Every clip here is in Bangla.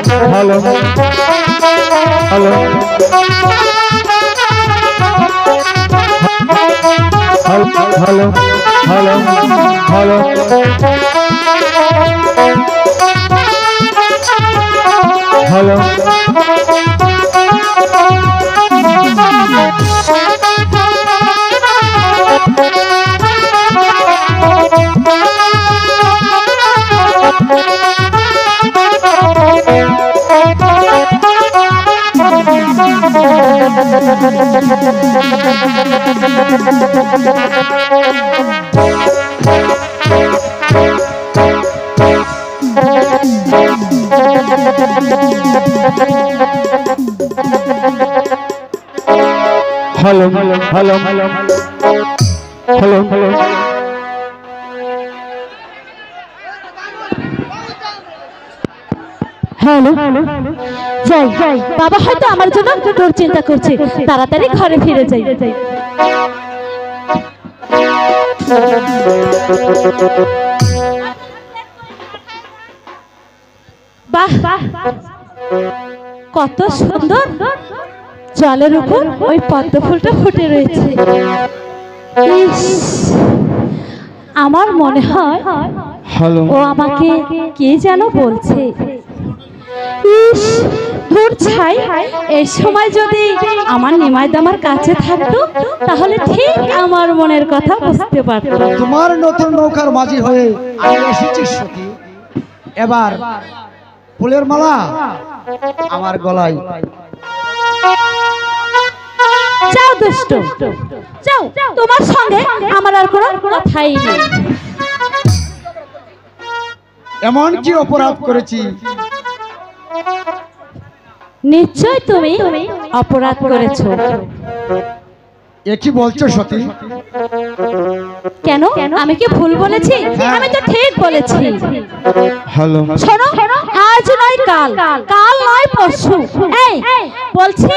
Hello hello hello hello hello hello hello hello hello hello hello hello যাই যাই বাবা হয়তো আমার জন্য তোর চিন্তা করছে তাড়াতাড়ি ঘরে ফিরে যাই বাহ কত সুন্দর জলের উপর ওই পদ্ম ফুলটা ফুটে রয়েছে আমার মনে হয় ও আমাকে কে যেন বলছে ইস দূর ছাই এই সময় যদি আমার নিমাইদা আমার কাছে থাকতো তাহলে ঠিক আমার মনের কথা বুঝতে পারতো তোমার নতুন নৌকার মাঝি হয়ে আমি এসেছি সখী এবার ফুলের মালা আমার গলায় যাও দুষ্ট যাও তোমার সঙ্গে আমার আর কোনো কথাই নেই এমন কি অপরাধ করেছি নিশ্চয় তুমি অপরাধ করেছো এ কি বলছো সতী কেন আমি কি ভুল বলেছি আমি তো ঠিক বলেছি हेलो শোনো আজ নয় কাল কাল নয় পরশু এই বলছি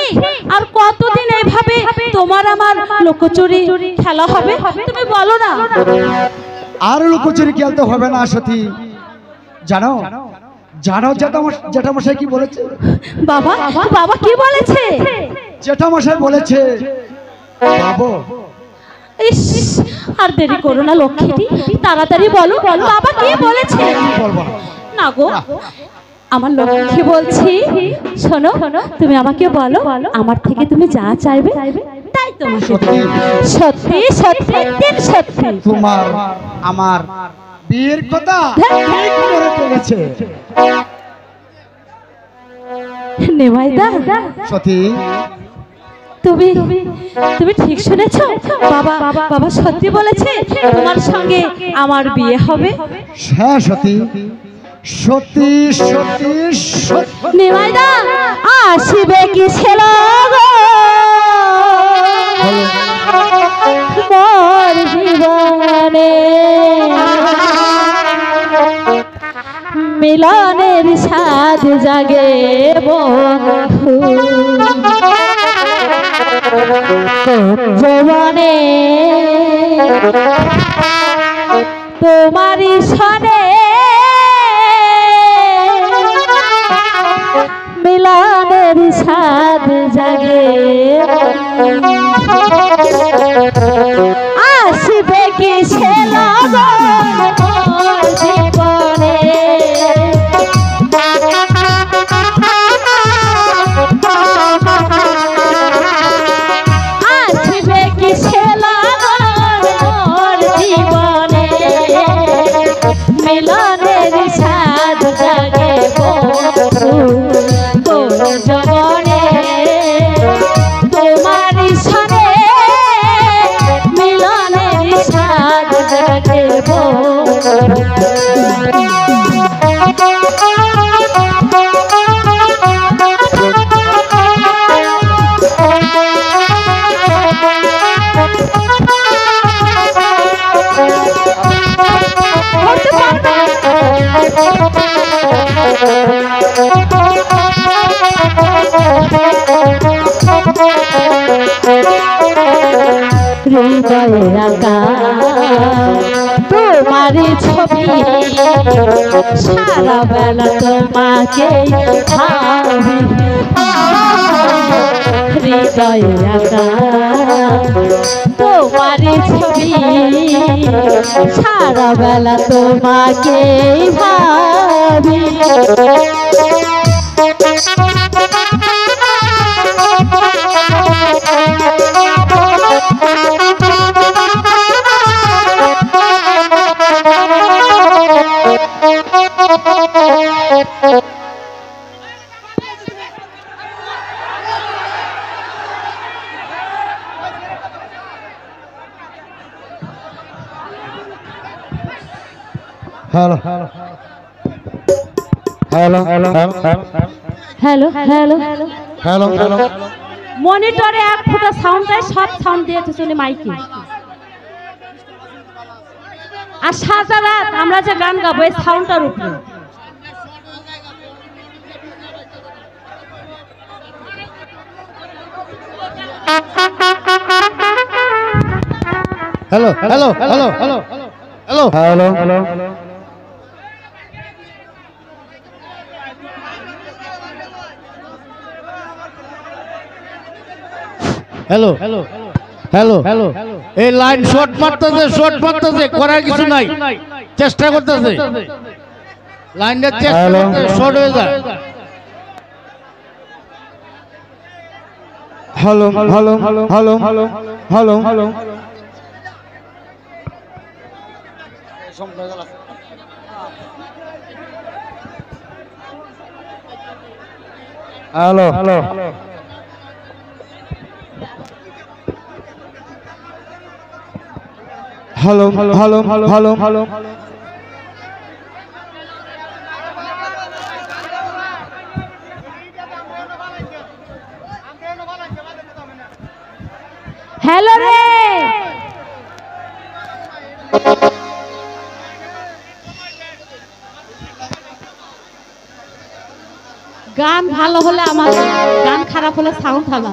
আর কতদিন এইভাবে তোমার আমার লুকোচুরি খেলা হবে তুমি বলো না আর লুকোচুরি খেলতে হবে না সতী জানো জানো জেঠামশাই কি বলেছে বাবা বাবা কি বলেছে জেঠামশাই বলেছে বাবু ইস আর দেরি করো না লক্ষ্মীটি তাড়াতাড়ি বলো বাবা কি বলেছে বলবো না গো আমার লক্ষ্মী বলছি শোনো তুমি আমাকে বলো আমার থেকে তুমি যা চাইবে তাই তোমাকে সত্যি সত্যি সত্যি দিন সত্যি তোমার আমার বিয়ের কথা ঠিক করে ফেলেছে নিমাইদা সতী তুমি তুমি ঠিক শুনেছো বাবা বাবা সত্যি বলেছে তোমার সঙ্গে আমার বিয়ে হবে হ্যাঁ সতী সত্যি সত্যি সত্যি নিমাইদা আসিবে কি ছেলে গো মোর জীবনে মিলনের স্বাদ জাগে বন্ধু জীবনে তোমারই সনে মিলনের স্বাদ জাগে আসবে কি সে লগন জীবনে আসবে কি সে লগন জীবনে মিলনের স্বাদ জাগে জীবনে তোমারই সনে মিলনের স্বাদ জাগে হৃদয়ের আকাশ তোমারই ছবি সারা বেলা তোমাকে ভাবি হৃদয়ে আঁকা তোমারই ছবি সারা বেলা তোমাকে ভাবি hello hello hello hello hello hello hello মনিটরে এক ফোঁটা সাউন্ডটাই সব সাউন্ড দিয়েছে চলে মাইকে। আর সারা রাত আমরা যে গান গাবো এই সাউন্ডটার উপরে। Hello hello hello hello hello hello hello hello hello hello hello এই লাইন শর্ট মারতেছে করার কিছু নাই, চেষ্টা করতেছে লাইনটা চেষ্টা করতে শর্ট হয়ে যায়। Hello hello hello hello hello hello hello hello hello hello hello hello hello রে গান ভালো হলে আমার, গান খারাপ হলে সাউন্ড ভালো।